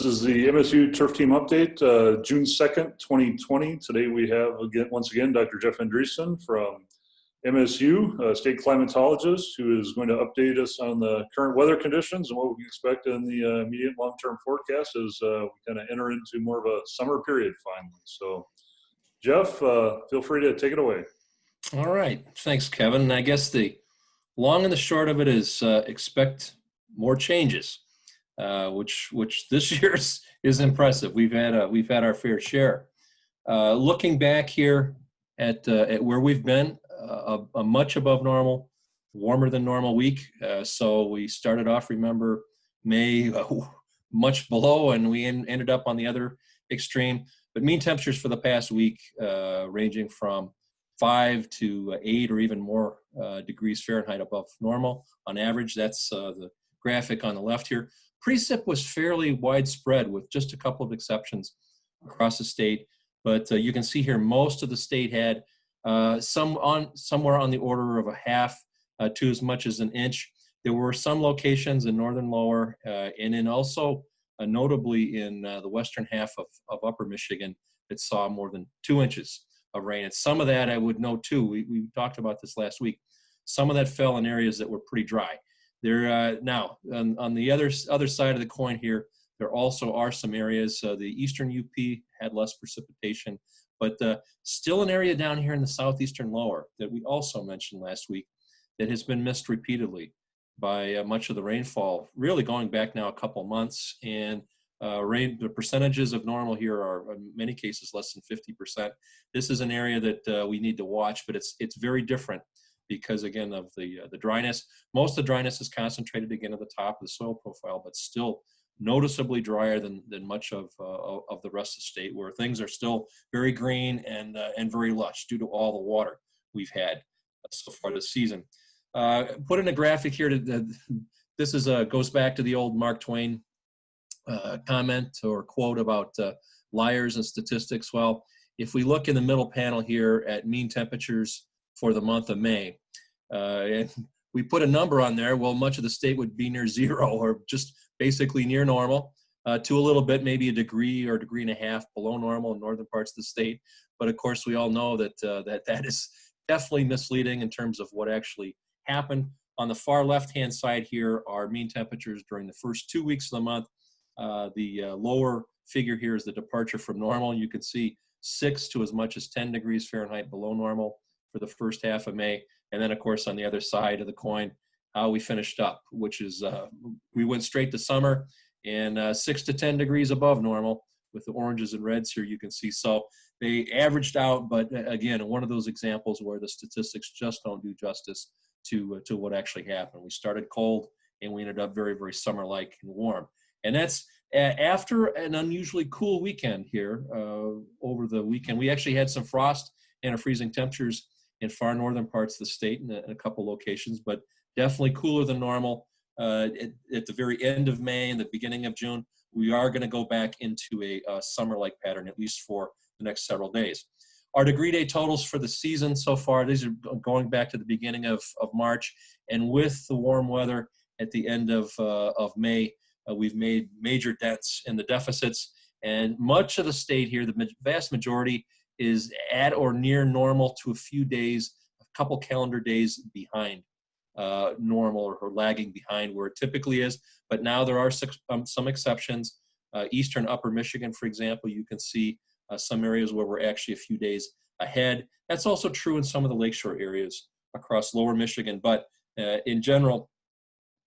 This is the MSU Turf Team Update, June 2nd, 2020. Today we have, once again, Dr. Jeff Andresen from MSU, state climatologist, who is going to update us on the current weather conditions and what we can expect in the immediate long-term forecast as we kind of enter into more of a summer period finally. So, Jeff, feel free to take it away. All right. Thanks, Kevin. And I guess the long and the short of it is expect more changes. Which this year is impressive. We've had our fair share. Looking back here at where we've been, a much above normal, warmer than normal week. So we started off, remember, May much below, and we ended up on the other extreme. But mean temperatures for the past week ranging from 5 to 8 or even more degrees Fahrenheit above normal on average. That's the graphic on the left here. Precip was fairly widespread with just a couple of exceptions across the state, but you can see here most of the state had somewhere on the order of a half to as much as an inch. There were some locations in northern lower and in also notably in the western half of upper Michigan that saw more than 2 inches of rain. And some of that I would note too, we talked about this last week, some of that fell in areas that were pretty dry. There now on the other side of the coin here, there also are some areas. The eastern UP had less precipitation, but still an area down here in the southeastern lower that we also mentioned last week that has been missed repeatedly by much of the rainfall, really going back now a couple months. And the percentages of normal here are in many cases less than 50%. This is an area that we need to watch, but it's very different because, again, of the dryness. Most of the dryness is concentrated, again, at the top of the soil profile, but still noticeably drier than much of the rest of the state, where things are still very green and very lush due to all the water we've had so far this season. Put in a graphic here. This goes back to the old Mark Twain comment or quote about liars and statistics. Well, if we look in the middle panel here at mean temperatures for the month of May, and we put a number on there, well, much of the state would be near zero or just basically near normal, to a little bit, maybe a degree or a degree and a half below normal in northern parts of the state. But of course, we all know that that is definitely misleading in terms of what actually happened. On the far left-hand side here are mean temperatures during the first 2 weeks of the month. The lower figure here is the departure from normal. You can see 6 to as much as 10 degrees Fahrenheit below normal for the first half of May. And then, of course, on the other side of the coin, how we finished up, which is we went straight to summer and 6 to 10 degrees above normal with the oranges and reds here you can see. So they averaged out, but again, one of those examples where the statistics just don't do justice to what actually happened. We started cold and we ended up very, very summer-like and warm. And that's after an unusually cool weekend here over the weekend. We actually had some frost and freezing temperatures in far northern parts of the state in a couple locations, but definitely cooler than normal. At the very end of May and the beginning of June, we are going to go back into a summer-like pattern, at least for the next several days. Our degree day totals for the season so far, these are going back to the beginning of March, and with the warm weather at the end of May, we've made major dents in the deficits, and much of the state here, the vast majority, is at or near normal to a few days, a couple calendar days behind normal or lagging behind where it typically is. But now there are some exceptions. Eastern upper Michigan, for example, you can see some areas where we're actually a few days ahead. That's also true in some of the lakeshore areas across lower Michigan. But in general,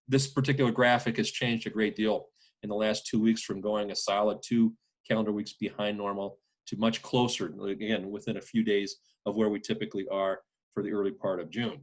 this particular graphic has changed a great deal in the last 2 weeks from going a solid 2 calendar weeks behind normal to much closer, again, within a few days of where we typically are for the early part of June.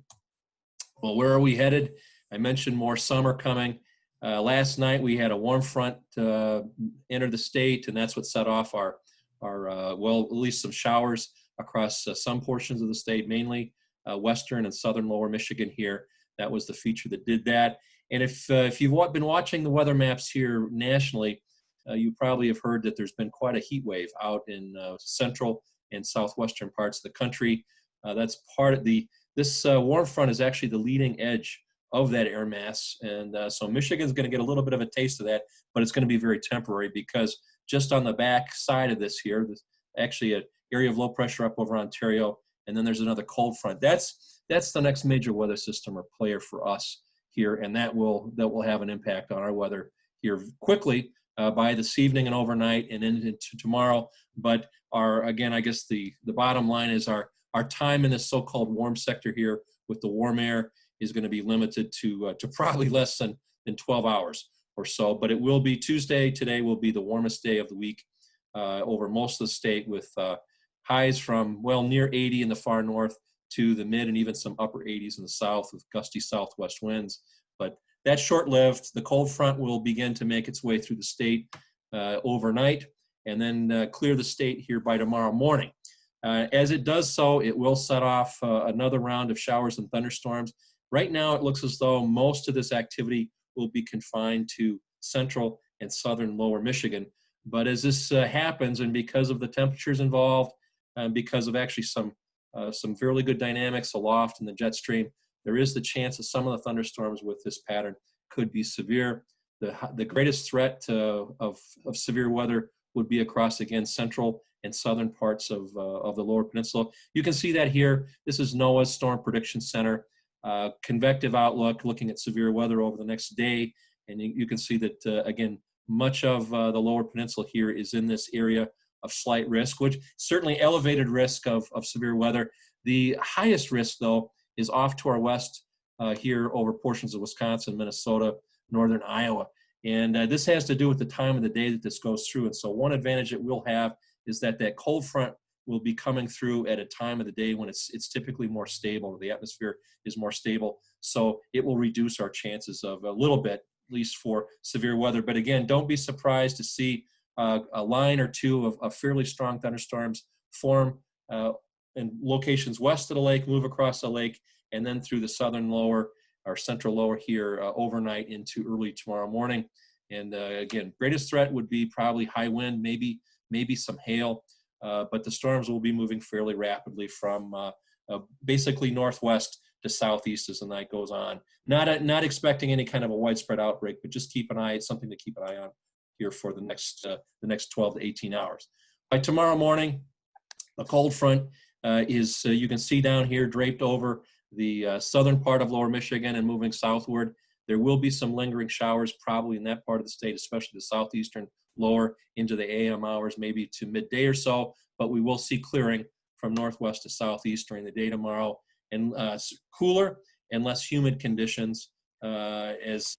Well, where are we headed? I mentioned more summer coming. Last night we had a warm front enter the state, and that's what set off our well, at least some showers across some portions of the state, mainly western and southern lower Michigan here. That was the feature that did that. And if you've been watching the weather maps here nationally, you probably have heard that there's been quite a heat wave out in central and southwestern parts of the country. That's part of this warm front is actually the leading edge of that air mass. And so Michigan's going to get a little bit of a taste of that, but it's going to be very temporary because just on the back side of this here, there's actually an area of low pressure up over Ontario, and then there's another cold front. That's the next major weather system or player for us here, and that will have an impact on our weather here quickly by this evening and overnight and into tomorrow. But again, I guess the bottom line is our time in this so-called warm sector here with the warm air is going to be limited to probably less than 12 hours or so. But it will be Tuesday. Today will be the warmest day of the week over most of the state, with highs from, well, near 80 in the far north to the mid and even some upper 80s in the south with gusty southwest winds. But that's short-lived. The cold front will begin to make its way through the state overnight and then clear the state here by tomorrow morning. As it does so, it will set off another round of showers and thunderstorms. Right now, it looks as though most of this activity will be confined to central and southern lower Michigan. But as this happens, and because of the temperatures involved, and because of actually some fairly good dynamics aloft in the jet stream, there is the chance that some of the thunderstorms with this pattern could be severe. The greatest threat of severe weather would be across, again, central and southern parts of the lower peninsula. You can see that here. This is NOAA's Storm Prediction Center. Convective outlook looking at severe weather over the next day. And you can see that, again, much of the lower peninsula here is in this area of slight risk, which certainly elevated risk of severe weather. The highest risk, though, is off to our west here over portions of Wisconsin, Minnesota, northern Iowa. And this has to do with the time of the day that this goes through. And so one advantage it will have is that cold front will be coming through at a time of the day when it's typically more stable. The atmosphere is more stable. So it will reduce our chances of a little bit, at least for severe weather. But again, don't be surprised to see a line or two of fairly strong thunderstorms form in locations west of the lake, move across the lake, and then through the southern lower or central lower here overnight into early tomorrow morning. And again, greatest threat would be probably high wind, maybe some hail. But the storms will be moving fairly rapidly from basically northwest to southeast as the night goes on. Not expecting any kind of a widespread outbreak, but just something to keep an eye on here for the next 12 to 18 hours. By tomorrow morning, a cold front is, you can see down here, draped over the southern part of lower Michigan and moving southward. There will be some lingering showers probably in that part of the state, especially the southeastern lower into the AM hours, maybe to midday or so, but we will see clearing from northwest to southeast during the day tomorrow, and cooler and less humid conditions as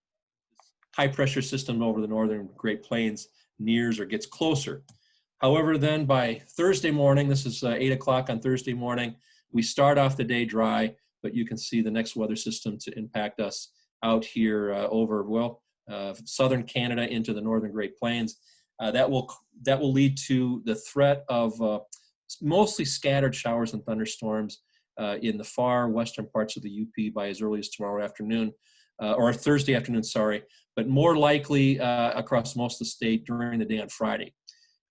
high pressure system over the northern Great Plains nears or gets closer. However, then by Thursday morning, this is 8 o'clock on Thursday morning, we start off the day dry, but you can see the next weather system to impact us out here over, southern Canada into the northern Great Plains. That will lead to the threat of mostly scattered showers and thunderstorms in the far western parts of the UP by as early as tomorrow afternoon, or Thursday afternoon, sorry, but more likely across most of the state during the day on Friday.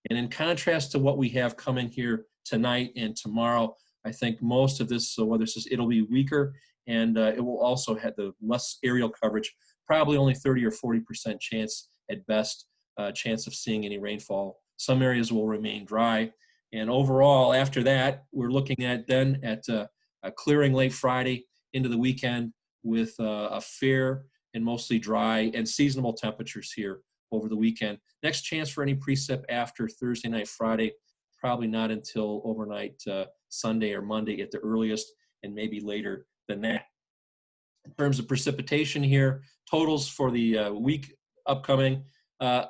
And in contrast to what we have coming here tonight and tomorrow, I think most of this weather system, it'll be weaker, and it will also have the less aerial coverage, probably only 30 or 40% chance at best, chance of seeing any rainfall. Some areas will remain dry. And overall, after that, we're looking at a clearing late Friday into the weekend with a fair and mostly dry and seasonable temperatures here over the weekend. Next chance for any precip after Thursday night, Friday, probably not until overnight Sunday or Monday at the earliest, and maybe later than that. In terms of precipitation here, totals for the week upcoming,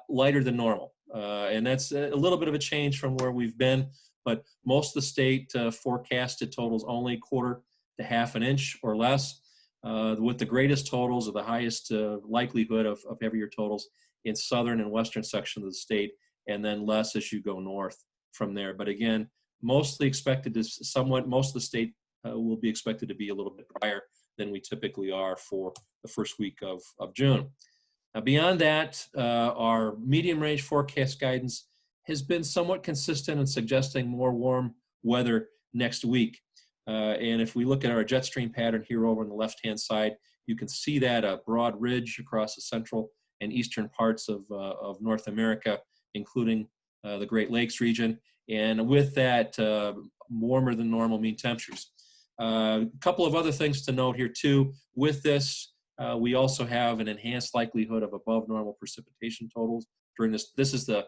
lighter than normal. And that's a little bit of a change from where we've been, but most of the state forecasted totals only 1/4 to 1/2 an inch or less, with the greatest totals or the highest likelihood of heavier totals in southern and western sections of the state, and then less as you go north from there. But again, mostly expected to most of the state will be expected to be a little bit drier than we typically are for the first week of June. Now, beyond that, our medium range forecast guidance has been somewhat consistent in suggesting more warm weather next week. And if we look at our jet stream pattern here over on the left-hand side, You can see that a broad ridge across the central and eastern parts of North America, including the Great Lakes region. And with that, warmer than normal mean temperatures. A couple of other things to note here too. With this, we also have an enhanced likelihood of above normal precipitation totals during this. This is the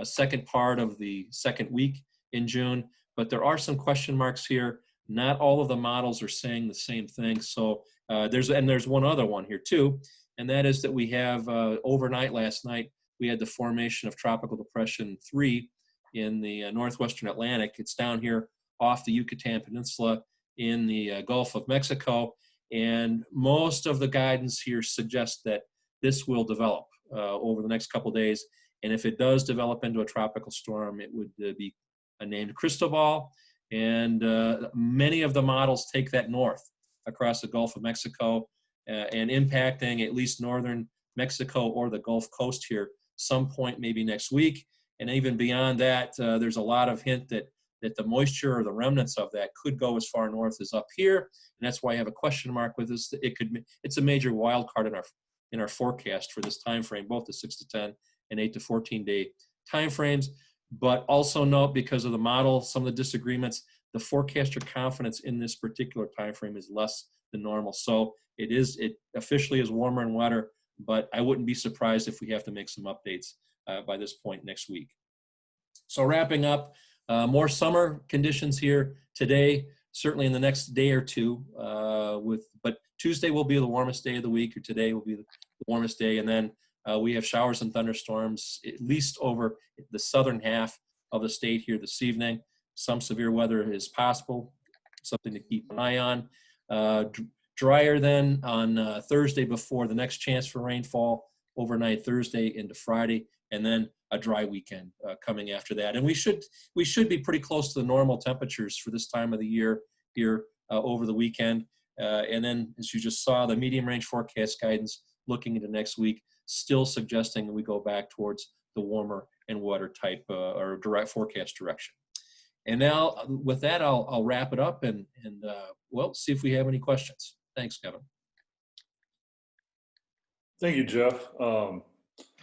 second part of the second week in June, but there are some question marks here. Not all of the models are saying the same thing. So there's one other one here too, and that is that we have overnight last night, we had the formation of Tropical Depression 3 in the northwestern Atlantic. It's down here off the Yucatan Peninsula in the Gulf of Mexico. And most of the guidance here suggests that this will develop over the next couple of days. And if it does develop into a tropical storm, it would be named Cristobal. And many of the models take that north across the Gulf of Mexico and impacting at least northern Mexico or the Gulf Coast here some point maybe next week. And even beyond that, there's a lot of hint that the moisture or the remnants of that could go as far north as up here. And that's why I have a question mark with this. It's a major wild card in our forecast for this time frame, both the 6 to 10 and 8 to 14 day time frames. But also note, because of the model, some of the disagreements, the forecaster confidence in this particular time frame is less than normal. So it officially is warmer and wetter, but I wouldn't be surprised if we have to make some updates by this point next week. So wrapping up, more summer conditions here today, certainly in the next day or two. But Tuesday will be the warmest day of the week, or today will be the warmest day, and then we have showers and thunderstorms at least over the southern half of the state here this evening. Some severe weather is possible, something to keep an eye on. Drier then on Thursday before the next chance for rainfall, overnight Thursday into Friday, and then a dry weekend coming after that. And we should be pretty close to the normal temperatures for this time of the year here over the weekend. And then, as you just saw, the medium range forecast guidance looking into next week, still suggesting that we go back towards the warmer and wetter type or direct forecast direction. And now with that, I'll wrap it up and well, see if we have any questions. Thanks, Kevin. Thank you, Jeff.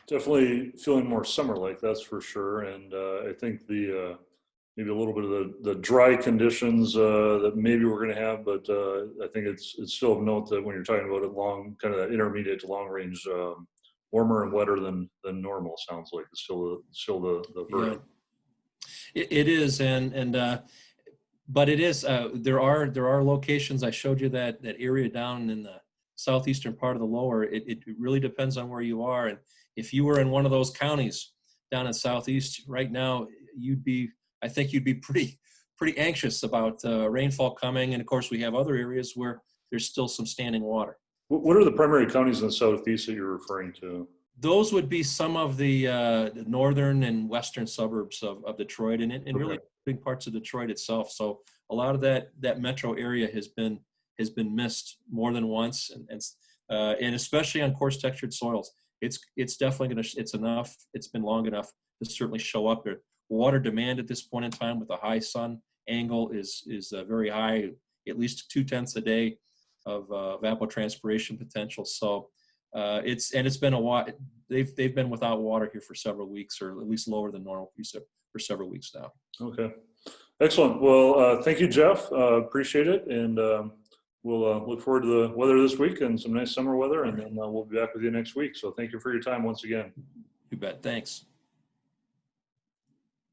Definitely feeling more summer-like, that's for sure. And I think the maybe a little bit of the dry conditions that maybe we're going to have, but I think it's still of note that when you're talking about it kind of that intermediate to long range, warmer and wetter than normal sounds like it's still the verdict. Yeah. It is, but it is. There are locations. I showed you that area down in the southeastern part of the lower. It really depends on where you are, and if you were in one of those counties down in southeast right now, I think you'd be pretty anxious about rainfall coming. And of course, we have other areas where there's still some standing water. What are the primary counties in the southeast that you're referring to? Those would be some of the northern and western suburbs of Detroit, and Okay. really big parts of Detroit itself. So a lot of that metro area has been missed more than once, and especially on coarse textured soils. It's definitely it's been long enough to certainly show up there. Water demand at this point in time with a high sun angle is very high, at least 2/10 a day of evapotranspiration potential. So it's been a while. They've been without water here for several weeks, or at least lower than normal for several weeks now. Okay, excellent. Well, thank you, Jeff. Appreciate it, and we'll look forward to the weather this week and some nice summer weather, and then we'll be back with you next week. So thank you for your time once again. You bet. Thanks.